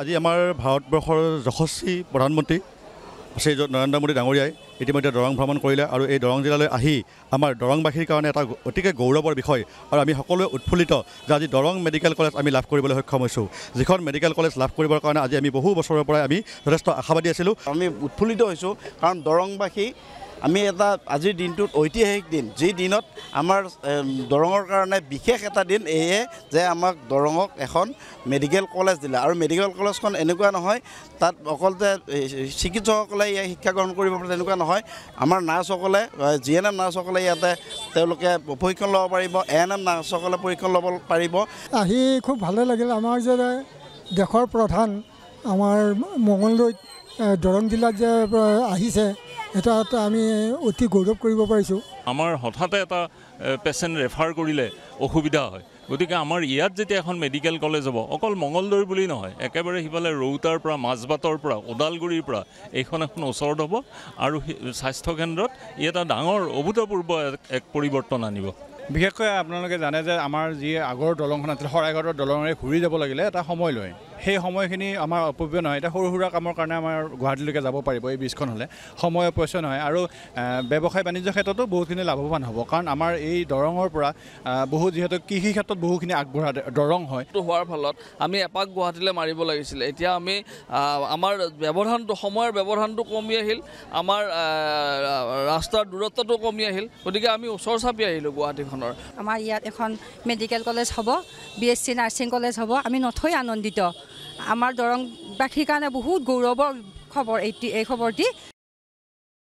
আজি আমাৰ ভাৰতবৰ্ষৰ যশস্বী প্ৰধানমন্ত্ৰী শ্ৰী নৰেন্দ্ৰ মোদী ডাঙৰীয়াই ইতিমধ্যে দৰং ভ্ৰমণ কৰিলে আৰু এই দৰং জিলালৈ আহি আমাৰ দৰংবাসীৰ কাৰণে এটা অতিকৈ গৌৰৱৰ বিষয় আৰু আমি সকলোৱে উৎফুল্লিত যে আজি দৰং মেডিকেল কলেজ আমি লাভ কৰিবলৈ সক্ষম হৈছোঁ। যিখন মেডিকেল কলেজ লাভ কৰিবৰ কাৰণে আজি আমি বহু বছৰৰ পৰাই আমি যথেষ্ট আশাবাদী আছিলোঁ। আমি উৎফুল্লিত হৈছোঁ কাৰণ দৰংবাসী আমি এটা আজিৰ দিনটোত ঐতিহাসিক দিন, যি দিনত আমাৰ দৰঙৰ কাৰণে বিশেষ এটা দিন এয়ে যে আমাক দৰঙক এখন মেডিকেল কলেজ দিলে। আৰু মেডিকেল কলেজখন এনেকুৱা নহয় তাত অকল যে চিকিৎসকসকলে ইয়াত শিক্ষা গ্ৰহণ কৰিব পাৰে তেনেকুৱা নহয়। আমাৰ নাৰ্ছসকলে GNM নাৰ্ছসকলে ইয়াতে তেওঁলোকে প্ৰশিক্ষণ ল'ব পাৰিব, ANM নাৰ্ছসকলে প্ৰশিক্ষণ ল'ব পাৰিব। আহি খুব ভালে লাগিল। আমাৰ যে দেশৰ প্ৰধান আমাৰ মঙলদৈত দৰং জিলাত যে আহিছে এটা আমি অতি গৌৰৱ কৰিব পাৰিছোঁ। আমাৰ হঠাতে এটা পেচেণ্ট ৰেফাৰ কৰিলে অসুবিধা হয়, গতিকে আমাৰ ইয়াত যেতিয়া এখন মেডিকেল কলেজ হ'ব অকল মঙলদৈৰ বুলি নহয়, একেবাৰে সিফালে ৰৌতাৰ পৰা মাজবাটৰ পৰা ওদালগুৰিৰ পৰা এইখন এখন ওচৰত হ'ব আৰু স্বাস্থ্যকেন্দ্ৰত ই এটা ডাঙৰ অভূতপূৰ্ব এক পৰিৱৰ্তন আনিব। বিশেষকৈ আপোনালোকে জানে যে আমাৰ যি আগৰ দলংখন আছিল শৰাইঘাটৰ দলঙেৰে ঘূৰি যাব লাগিলে এটা সময় লয়, সেই সময়খিনি আমাৰ অপব্যয় নহয়। এতিয়া সৰু সুৰা কামৰ কাৰণে আমাৰ গুৱাহাটীলৈকে যাব পাৰিব এই ব্ৰিজখন হ'লে, সময় অপচয় নহয় আৰু ব্যৱসায় বাণিজ্য ক্ষেত্ৰতো বহুতখিনি লাভৱান হ'ব। কাৰণ আমাৰ এই দৰঙৰ পৰা যিহেতু কৃষি ক্ষেত্ৰত বহুখিনি আগবঢ়া দৰং হয়। হোৱাৰ ফলত আমি এপাক গুৱাহাটীলৈ মাৰিব লাগিছিলে, এতিয়া আমি আমাৰ সময়ৰ ব্যৱধানটো কমি আহিল, আমাৰ ৰাস্তাৰ দূৰত্বটো কমি আহিল, গতিকে আমি ওচৰ চাপি আহিলোঁ গুৱাহাটীখনৰ। আমাৰ ইয়াত এখন মেডিকেল কলেজ হ'ব, BSc নাৰ্ছিং কলেজ হ'ব, আমি নথৈ আনন্দিত। আমাৰ দৰংবাসীৰ কাৰণে বহুত গৌৰৱৰ খবৰ এই খবৰটি।